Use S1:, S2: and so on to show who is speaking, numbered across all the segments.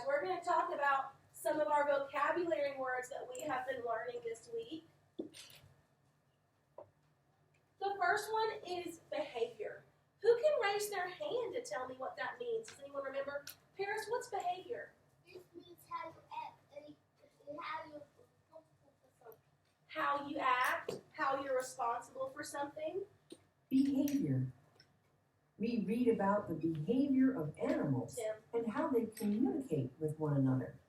S1: guys. We're going to talk about some of our vocabulary words that we have been learning this week. The first one is behavior. Who can raise their hand to tell me what that means? Does anyone remember? Paris, what's behavior?
S2: This means how you act and how you're responsible for something.
S1: How you act, how you're responsible for something.
S3: Behavior. We read about the behavior of animals and how they communicate with one another.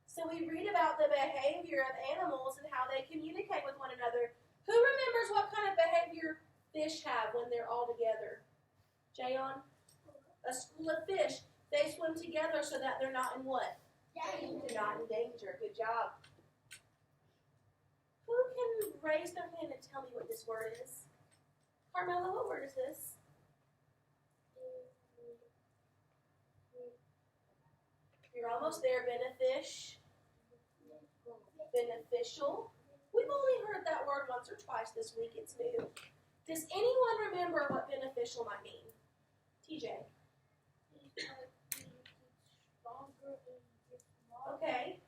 S1: So we read about the behavior of animals and how they communicate with one another. Who remembers what kind of behavior fish have when they're all together? Jayon? A school of fish. They swim together so that they're not in what?
S2: Danger.
S1: They're not in danger. Good job. Who can raise their hand and tell me what this word is? Carmela, what word is this? You're almost there. Beneficial. We've only heard that word once or twice this week. It's new. Does anyone remember what beneficial might mean? TJ. Okay.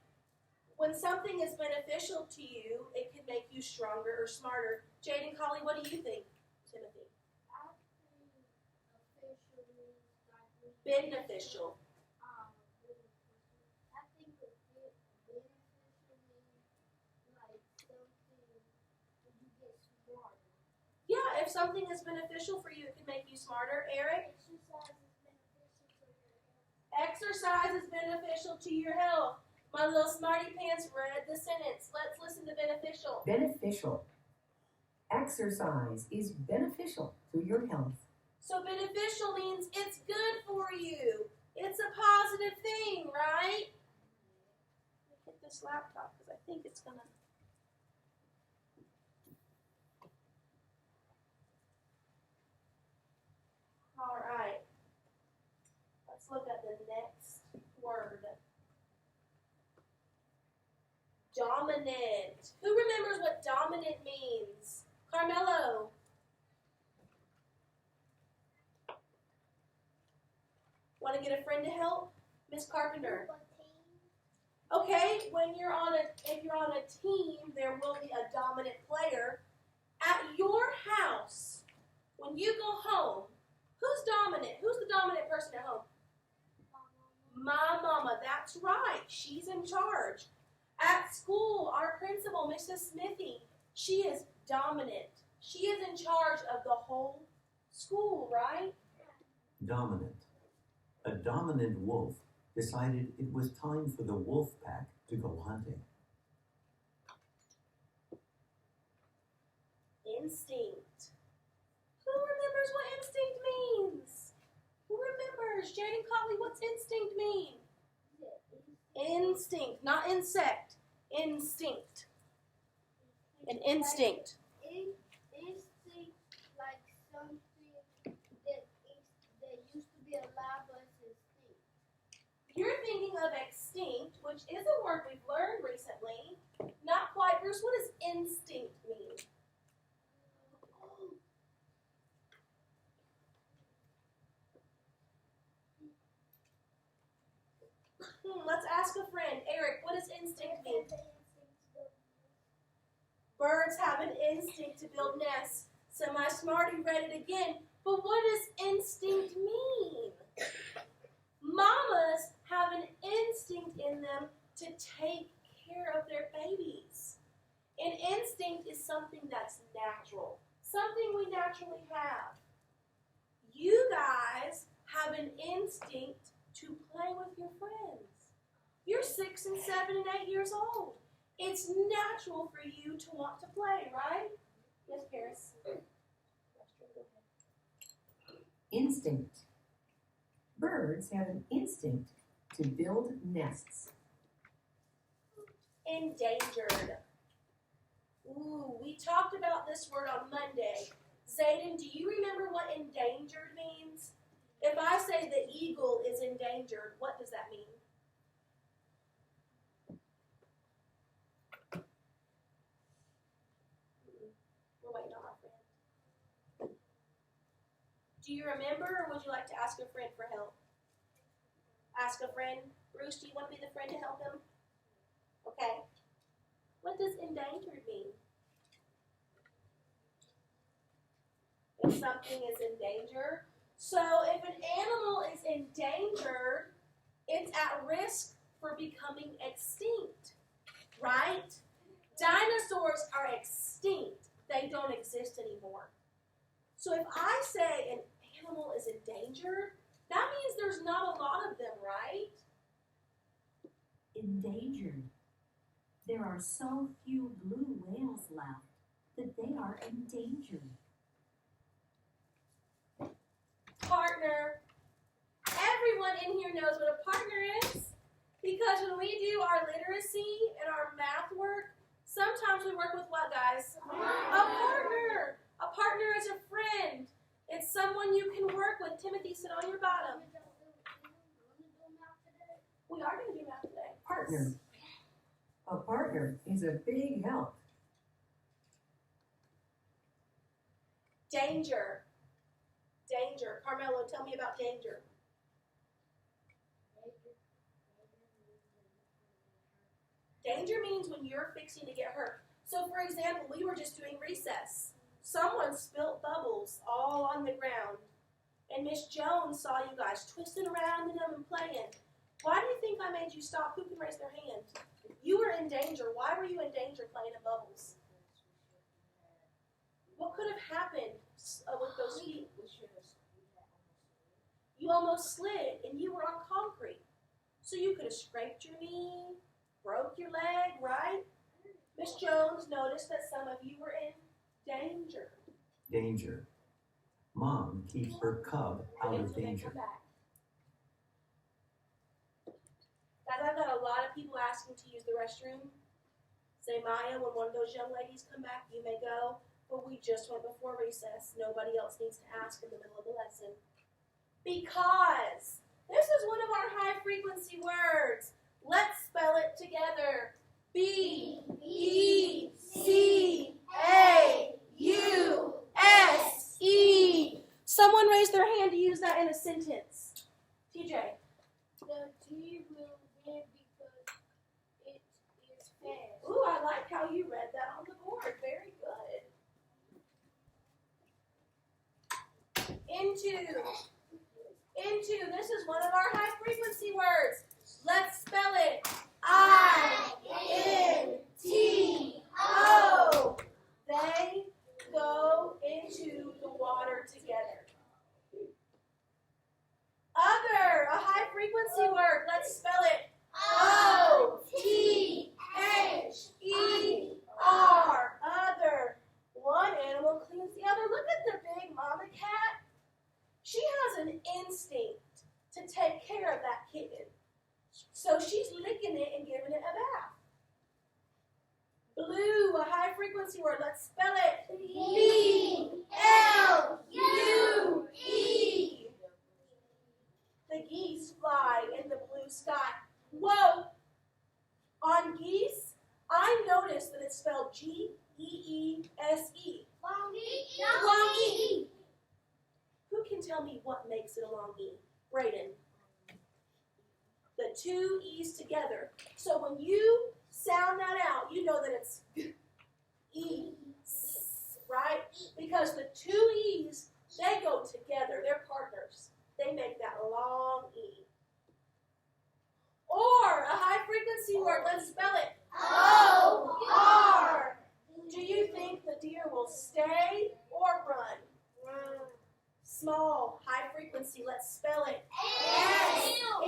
S1: When something is beneficial to you, it can make you stronger or smarter. Jade and Collie, what do you think? Timothy. Beneficial.
S2: I think beneficial means like something you get smarter.
S1: Yeah, if something is beneficial for you, it can make you smarter. Eric?
S2: Exercise is beneficial to your
S1: Exercise is beneficial to your health.
S2: health.
S1: My little smarty pants read the sentence. Let's listen to beneficial.
S3: Beneficial. Exercise is beneficial to your health.
S1: So beneficial means it's good for you. It's a positive thing, right? Let me hit this laptop because I think it's going to... All right. Let's look at the next word. Dominant. Who remembers what dominant means? Carmelo. Want to get a friend to help? Miss Carpenter. Okay, if you're on a team, there will be a dominant player. At your house, when you go home, who's dominant? Who's the dominant person at home? My mama, that's right. She's in charge. At school, our principal, Mrs. Smithy, she is dominant. She is in charge of the whole school, right?
S4: Dominant. A dominant wolf decided it was time for the wolf pack to go hunting.
S1: Instinct. Who remembers what instinct means? Who remembers? Jade and Collie, what's instinct mean? Instinct, not insect. Instinct. An instinct.
S2: Instinct like something that used to be alive but it's extinct.
S1: You're thinking of extinct, which is a word we've learned recently. Not quite. Bruce, what does instinct mean? Let's ask a friend. Eric, what does instinct mean? Birds have an instinct to build nests. So my smarty read it again. But what does instinct mean? Mamas have an instinct in them to take care of their babies. An instinct is something that's natural, something we naturally have. You guys have an instinct to play with your friends. You're 6 and 7 and 8 years old. It's natural for you to want to play, right? Yes, Paris.
S3: Instinct. Birds have an instinct to build nests.
S1: Endangered. Ooh, we talked about this word on Monday. Zayden, do you remember what endangered means? If I say the eagle is endangered, what does that mean? We're waiting on our friend. Do you remember, or would you like to ask a friend for help? Ask a friend. Bruce, do you want to be the friend to help him? Okay. What does endangered mean? If something is in danger. So if an animal is endangered, it's at risk for becoming extinct, right? Dinosaurs are extinct. They don't exist anymore. So if I say an animal is endangered, that means there's not a lot of them, right?
S5: Endangered. There are so few blue whales left that they are endangered.
S1: Partner. Everyone in here knows what a partner is, because when we do our literacy and our math work, sometimes we work with what, guys? A partner. A partner is a friend. It's someone you can work with. Timothy, sit on your bottom. We are going to do math today.
S3: Partner. A partner is a big help.
S1: Danger. Danger. Carmelo, tell me about danger. Danger means when you're fixing to get hurt. So, for example, we were just doing recess. Someone spilt bubbles all on the ground. And Miss Jones saw you guys twisting around in them and playing. Why do you think I made you stop? Who can raise their hand? You were in danger. Why were you in danger playing in bubbles? What could have happened with those feet? You almost slid, and you were on concrete. So you could have scraped your knee, broke your leg, right? Miss Jones noticed that some of you were in danger.
S4: Danger. Mom keeps her cub out of danger.
S1: Guys, I've got a lot of people asking to use the restroom. Say, Maya, when one of those young ladies come back, you may go. But we just went before recess. Nobody else needs to ask in the middle of the lesson. Because this is one of our high frequency words. Let's spell it together. B-E-C-A-U-S-E. Someone raise their hand to use that in a sentence. TJ.
S2: The T will win because it is fast.
S1: Ooh, I like how you read that on the board. Very good. Into. This is one of our high frequency words. Let's spell it. I-N-T-O. They go into the water together. Other, a high frequency word. Let's spell it. O-T-H-E-R. Other. One animal cleans the other. Look at the big mama cat. She has an instinct to take care of that kitten. So she's licking it and giving it a bath. Blue, a high frequency word. Let's spell it. B-L-U-E. The geese fly in the blue sky. Whoa! On geese, I noticed that it's spelled G-E-E-S-E. Long E. Who can tell me what makes it a long E? Brayden. The two E's together. So when you sound that out, you know that it's E, right? Because the two E's, they go together. They're partners. They make that long E. Or, a high frequency word. Let's spell it. O-R. Do you think the deer will stay or run? Small, high frequency. Let's spell it. S-M-A-L-L.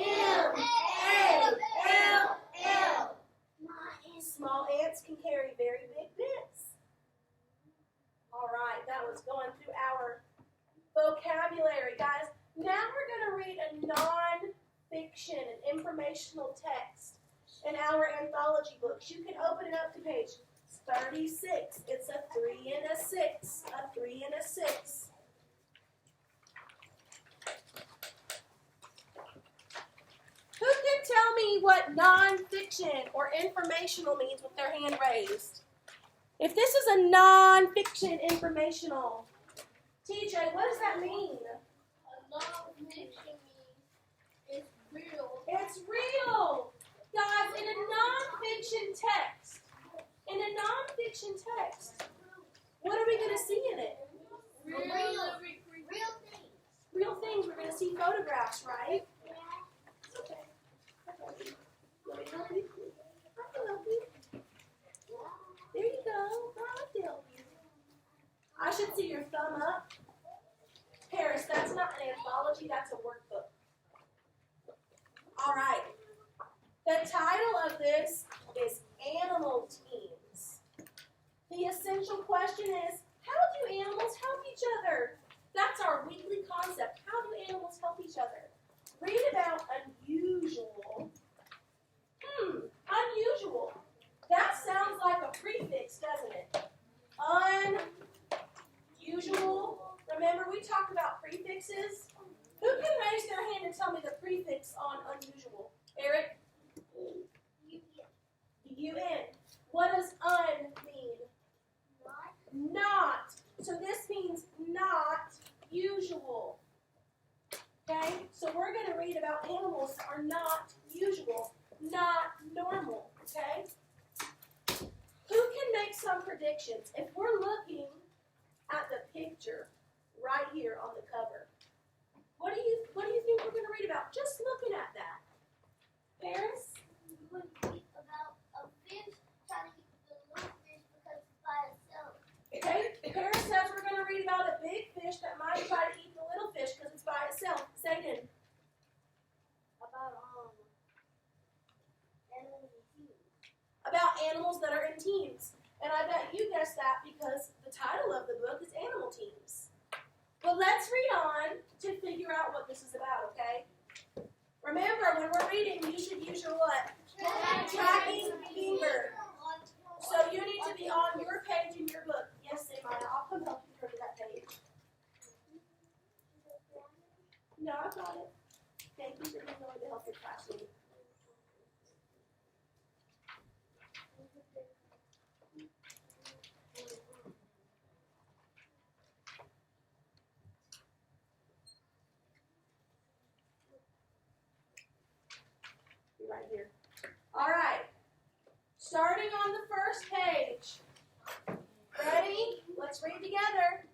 S1: Small ants can carry very big bits. All right, that was going through our vocabulary, guys. Now we're going to read a non-fiction, an informational text in our anthology books. You can open it up to page 36. It's a 3 and a 6. A 3 and a 6. Who can tell me what non-fiction or informational means with their hand raised? If this is a non-fiction informational, TJ, what does that mean?
S2: A non-fiction means it's real
S1: see photographs, right? Okay. Let me help you. I can help you. There you go. I like to help you. I should see your thumb up. Paris, that's not an anthology, that's a workbook. All right. The title of this is Animal Teams. The essential question is, how do animals help each other? That's our weekly concept. How do animals help each other? Read about unusual. Unusual. That sounds like a prefix, doesn't it? Unusual. Remember, we talked about prefixes? Who can raise their hand and tell me the prefix on unusual? Eric? UN. What does un mean? Not. So this means not usual. Okay? So we're going to read about animals that are not usual, not normal. Okay? Who can make some predictions? If we're looking at the picture right here on the cover, what do you think we're going to read about? Just looking at that. Paris?
S2: We would read about a fish trying to eat the little fish because it's by itself.
S1: Okay, Paris says we're going to read about a big fish that might try to eat the little fish because it's by itself. Satan?
S2: About animals and teams.
S1: About animals that are in teams. And I bet you guessed that because the title of the book is Animal Teams. But let's read on to figure out what this is about, okay? Remember, when we're reading, you should use your what? Tracking finger. So you need to be on your page in your book. Yes, Samaya, I'll come help you turn to that page. No, I got it. Thank you for being willing to help your classmate. Right here. All right. Starting on the first page. Ready? Let's read together.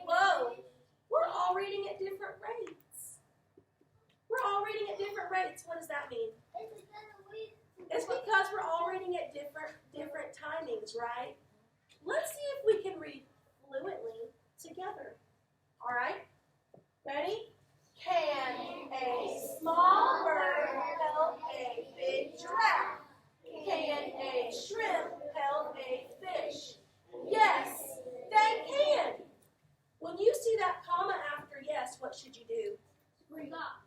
S1: Whoa. We're all reading at different rates. We're all reading at different rates. What does that mean? It's because we're all reading at different timings, right? Let's see if we can read fluently together. All right? Ready? Can a small bird help a big giraffe? Can a shrimp help a fish? Yes, they can. When you see that comma after yes, what should you do?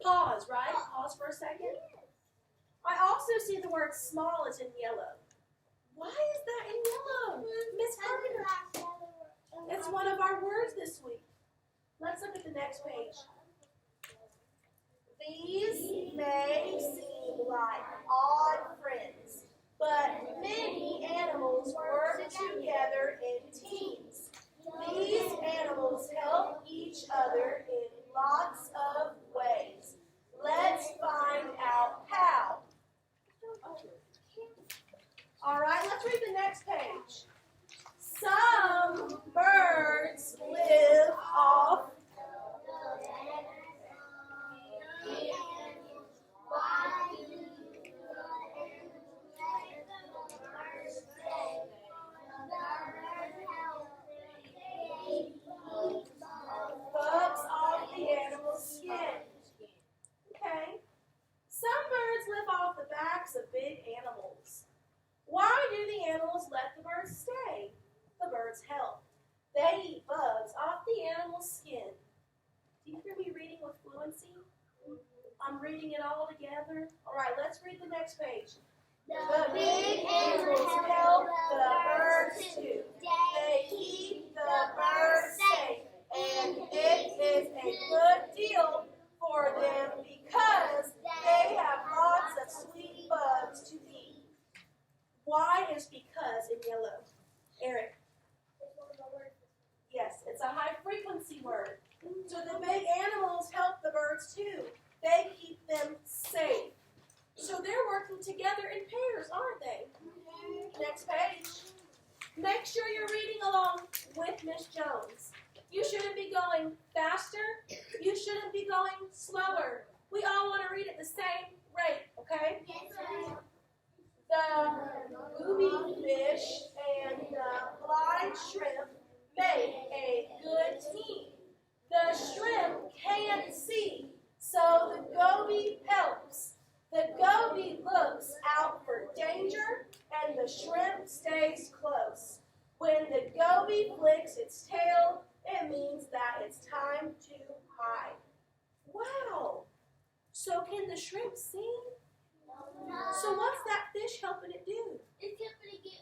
S1: Pause, right? Pause for a second. I also see the word small is in yellow. Why is that in yellow? Miss Carpenter. It's one of our words this week. Let's look at the next page. These may seem like odd friends, but many animals work together in teams. These animals help each other in lots of ways. Let's find out how. All right, let's read the next page. Some birds live off bugs off the animal's skin. Okay. Some birds live off the backs of big animals. Why do the animals let the birds stay? The birds help. They eat bugs off the animal's skin. Do you hear me reading with fluency? I'm reading it all together. All right, let's read the next page. The big animals help the birds too. They keep the birds safe, and it is a good deal for them because they have lots of sweet bugs to eat. Why is because in yellow? Eric? Yes, it's a high frequency word. So the big animals help the birds too. They keep them safe. So they're working together in pairs, aren't they? Next page. Make sure you're reading along with Miss Jones. You shouldn't be going faster. You shouldn't be going slower. We all want to read at the same rate, okay? The booby fish and the blind shrimp make a good team. The shrimp can't see, so the goby helps. The goby looks out for danger, and the shrimp stays close. When the goby flicks its tail, it means that it's time to hide. Wow! So can the shrimp sing? So what's that fish helping it do?
S2: It's helping to get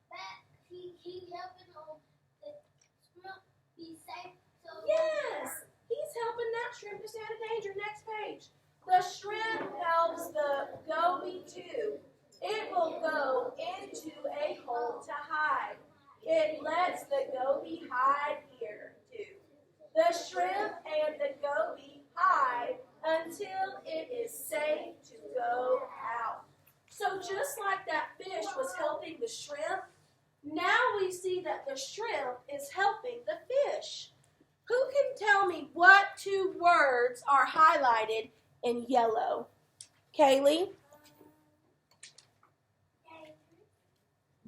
S2: back. He's helping the shrimp be safe. So
S1: Yes! He's helping that shrimp to stay out of danger. Next page. The shrimp helps the goby too. It will go into a hole to hide. It lets the goby hide here too. The shrimp and the goby hide until it is safe to go out. So just like that fish was helping the shrimp, now we see that the shrimp is helping the fish. Who can tell me what two words are highlighted in yellow? Kaylee?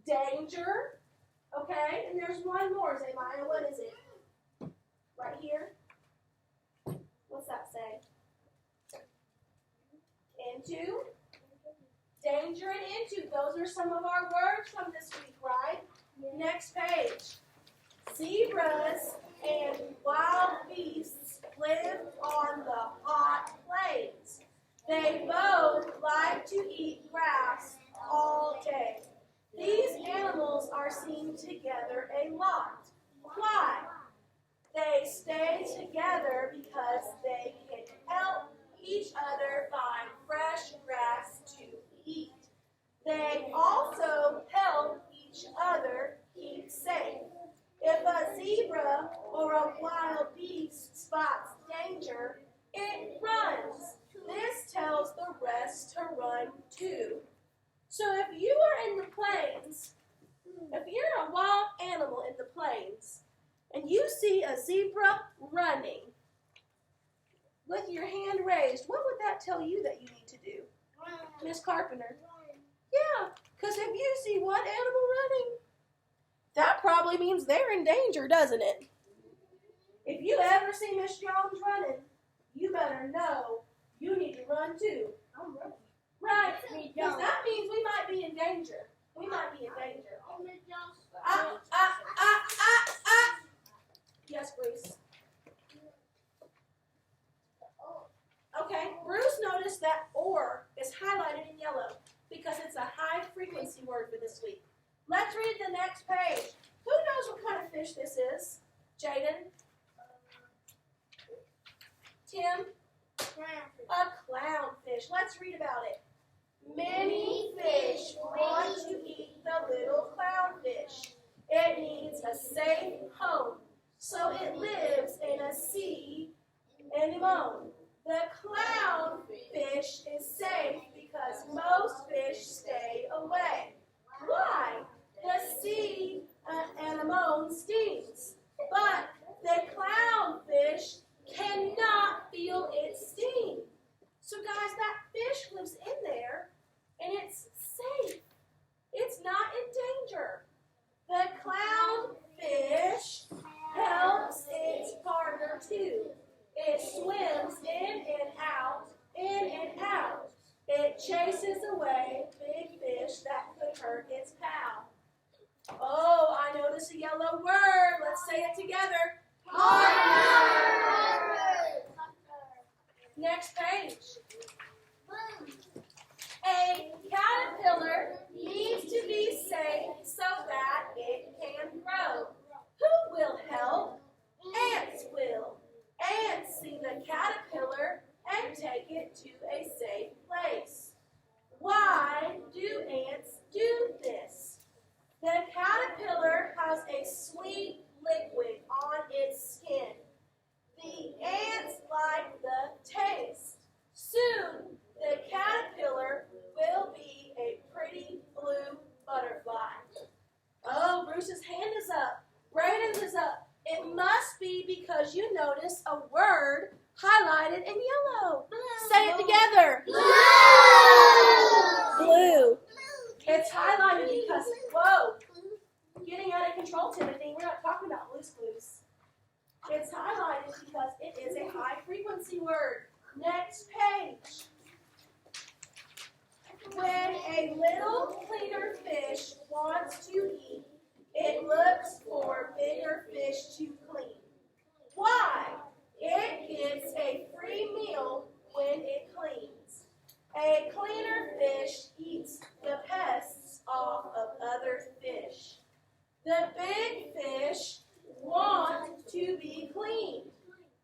S1: Danger. Okay, and there's one more, Zemaya. What is it? Right here? What's that say? Into. Danger and into. Those are some of our words from this week, right? Next page. Zebras and wild beasts live on the hot plains. They both like to eat grass all day. These animals are seen together a lot. Why? They stay together because they can help each other find fresh grass to eat. They also help each other keep safe. If a zebra or a wild beast spots danger, it runs. This tells the rest to run too. So if you are in the plains, if you're a wild animal in the plains, and you see a zebra running with your hand raised, what would that tell you that you need to do? Miss Carpenter? Yeah, because if you see what animal running, that probably means they're in danger, doesn't it? If you ever see Miss Jones running, you better know you need to run too.
S2: I'm ready.
S1: Right, because that means we might be in danger. We might be in danger. Yes, Bruce. Okay, Bruce noticed that or is highlighted in yellow because it's a high frequency word for this week. Let's read the next page. Who knows what kind of fish this is? Jaden? Tim? A clownfish. Let's read about it. Many fish want to eat the little clownfish. It needs a safe home, so it lives in a sea anemone. The clownfish is safe because most fish stay away. Why? The sea anemone stings, but the clownfish cannot feel its sting. So guys, that fish lives in there, and it's safe. It's not in danger. The clownfish helps its partner too. It swims in and out, in and out. It chases away big fish that could hurt its pal. Oh, I notice a yellow word. Let's say it together. Partner. Next page. A caterpillar needs to be safe so that it can grow. Who will help? Ants will. Ants see the caterpillar and take it to a safe place. Why do ants do this? The caterpillar has a sweet liquid on its skin. The ants like the taste. Soon, the caterpillar will be a pretty blue butterfly. It's highlighted because it is a high frequency word. Next page. When a little cleaner fish wants to eat, it looks for bigger fish to clean. Why? It gets a free meal when it cleans. A cleaner fish eats the pests off of other fish. The big fish want to be cleaned.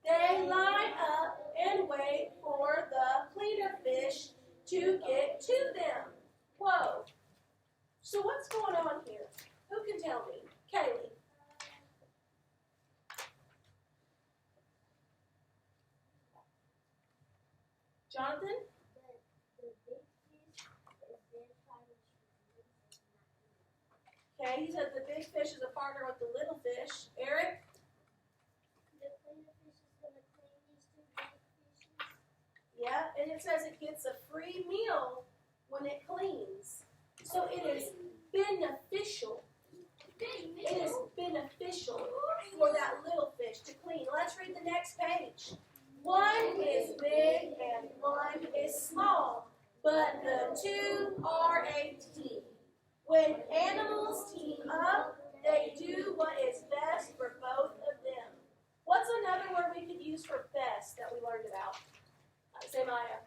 S1: They line up and wait for the cleaner fish to get to them. Whoa. So what's going on here? Who can tell me? Kaylee. Jonathan? Okay, he said the big fish is a partner with the little fish. Eric?
S2: The cleaner fish is going to clean these two big fishes.
S1: Yeah, and it says it gets a free meal when it cleans. So it is beneficial. It is beneficial for that little fish to clean. Let's read the next page. One is big and one is small, but the two are a team. When animals team up, they do what is best for both of them. What's another word we could use for best that we learned about? Say Maya.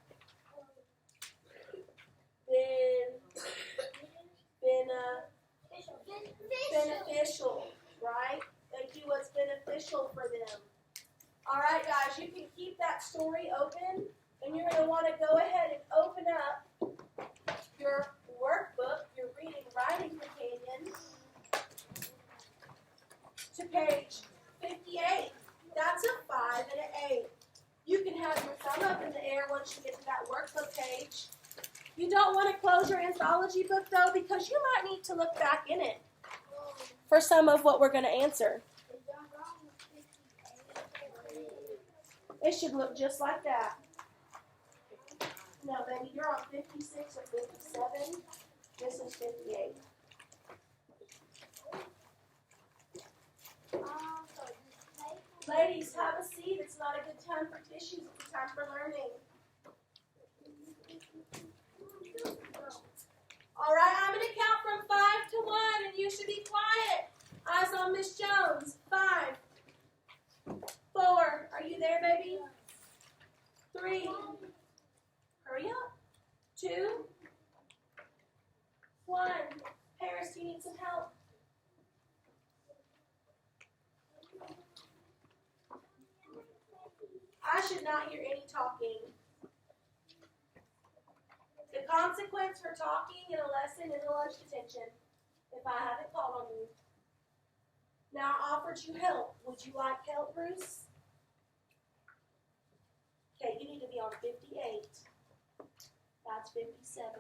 S1: Beneficial, right? They do what's beneficial for them. All right, guys, you can keep that story open, and you're going to want to go ahead and open up your workbook, your reading writing companion, to page 58. That's a 5 and an 8. You can have your thumb up in the air once you get to that workbook page. You don't want to close your anthology book, though, because you might need to look back in it for some of what we're going to answer. It should look just like that. No, baby, you're on 56 or 57. This is 58. Ladies, have a seat. It's not a good time for tissues. It's a time for learning. All right, I'm going to count from 5 to 1, and you should be quiet. Eyes on Miss Jones. 5, 4. Are you there, baby? 3. Hurry up. 2, 1. Paris, do you need some help? I should not hear any talking. The consequence for talking in a lesson is a lunch detention if I haven't called on you. Now I offered you help. Would you like help, Bruce? Okay, you need to be on 58. That's 57.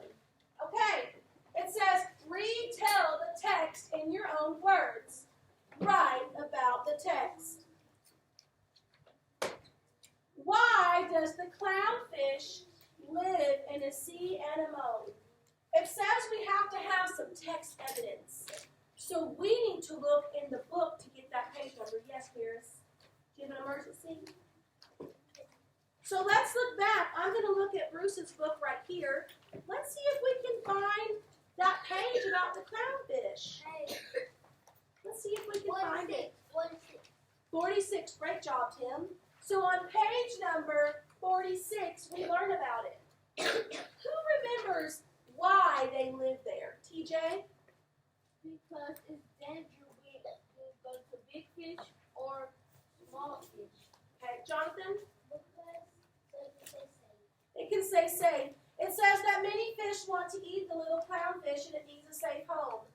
S1: Okay, it says retell the text in your own words. Write about the text. Why does the clownfish live in a sea anemone? It says we have to have some text evidence. So we need to look in the book to get that page number. Yes, Paris? Do you have an emergency? So let's look back. I'm going to look at Bruce's book right here. Let's see if we can find that page about the clownfish. Let's see if we can find it. 46. Great job, Tim. So on page number 46, we learn about it. Who remembers why they live there? TJ?
S2: Because it's dangerous to big fish or small fish.
S1: Okay, Jonathan?
S2: Because
S1: It can say safe. It says that many fish want to eat the little clownfish and it needs a safe home.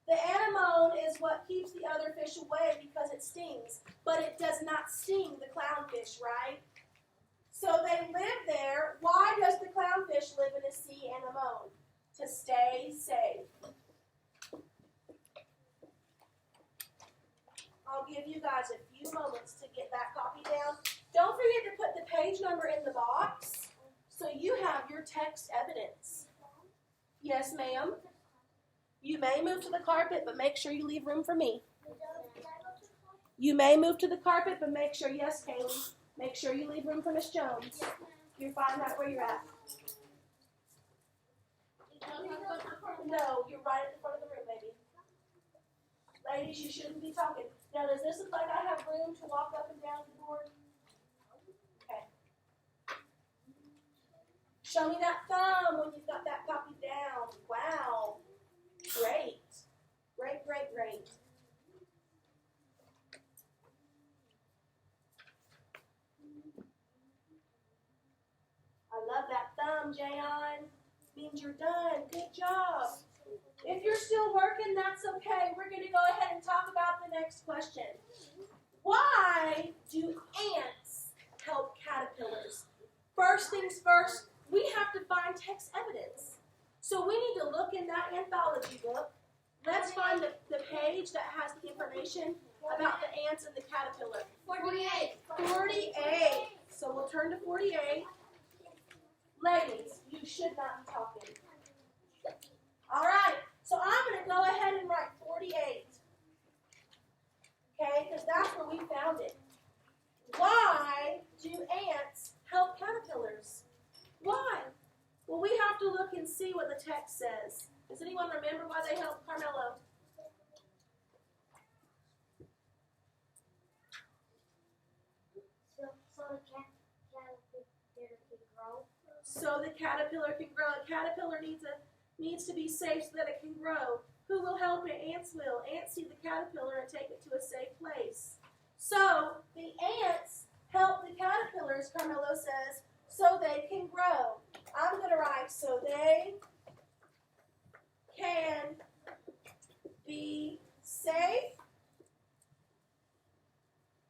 S1: The anemone is what keeps the other fish away because it stings, but it does not sting the clownfish, right? So they live there. Why does the clownfish live in a sea anemone? To stay safe. I'll give you guys a few moments to get that copy down. Don't forget to put the page number in the box so you have your text evidence. Yes, ma'am. You may move to the carpet, but make sure you leave room for me. You may move to the carpet, but make sure, yes, Kaylee, make sure you leave room for Miss Jones. You're fine right where you're at. No, you're right at the front of the room, baby. Ladies, you shouldn't be talking. Now, does this look like I have room to walk up and down the board? Okay. Show me that thumb when you've got that copied down. Wow. Great. Great, great, great. I love that thumb, Jayon. Means you're done. Good job. If you're still working, that's okay. We're going to go ahead and talk about the next question. Why do ants help caterpillars? First things first, we have to find text evidence. So we need to look in that anthology book. Let's find the page that has the information about the ants and the caterpillar.
S2: 48.
S1: 48. So we'll turn to 48. Ladies, you should not be talking. All right, so I'm going to go ahead and write 48. Okay, because that's where we found it. Why do ants help caterpillars? Why? Well, we have to look and see what the text says. Does anyone remember why they help Carmelo? So the caterpillar can grow. A caterpillar needs to be safe so that it can grow. Who will help it? Ants will. Ants see the caterpillar and take it to a safe place. So the ants help the caterpillars, Carmelo says, so they can grow. I'm going to write so they can be safe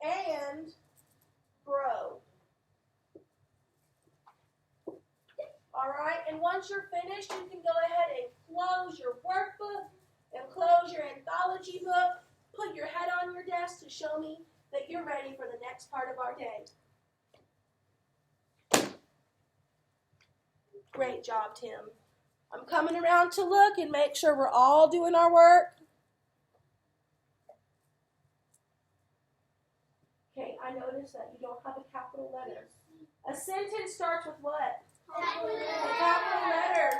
S1: and grow. All right, and once you're finished, you can go ahead and close your workbook and close your anthology book. Put your head on your desk to show me that you're ready for the next part of our day. Great job, Tim. I'm coming around to look and make sure we're all doing our work. Okay, I noticed that you don't have a capital letter. A sentence starts with what? A capital letter.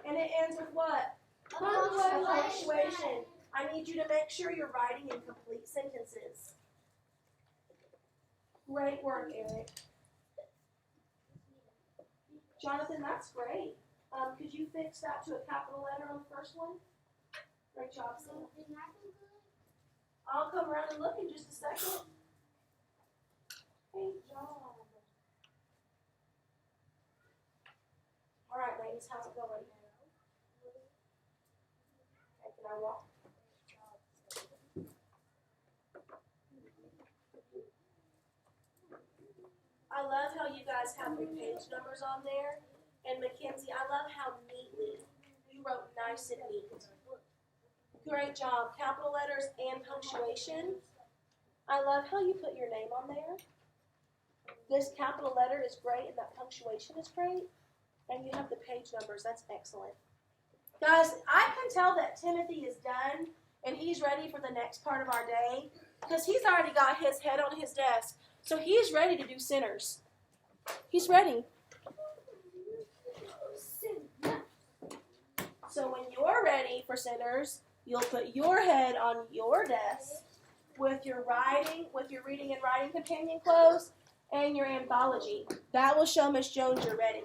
S1: And it ends with what? Punctuation. I need you to make sure you're writing in complete sentences. Great work, Eric. Jonathan, that's great. Could you fix that to a capital letter on the first one? Great job, Sam. I'll come around and look in just a second. Great job. All right, ladies, how's it going? Okay, can I walk? I love how you guys have your page numbers on there. And Mackenzie, I love how neatly you wrote nice and neat. Great job. Capital letters and punctuation. I love how you put your name on there. This capital letter is great and that punctuation is great. And you have the page numbers. That's excellent. Guys, I can tell that Timothy is done and he's ready for the next part of our day because he's already got his head on his desk. So he's ready to do centers. He's ready. So when you're ready for centers, you'll put your head on your desk with your reading and writing companion clothes and your anthology. That will show Miss Jones you're ready.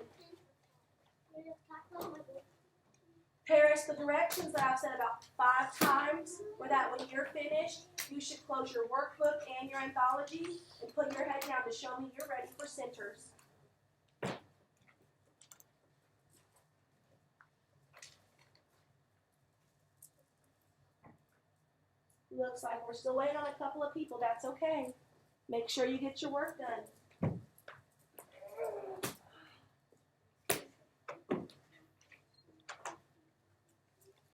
S1: Paris, the directions that I've said about 5 times were that when you're finished, you should close your workbook and your anthology and put your head down to show me you're ready for centers. Looks like we're still waiting on a couple of people. That's okay. Make sure you get your work done.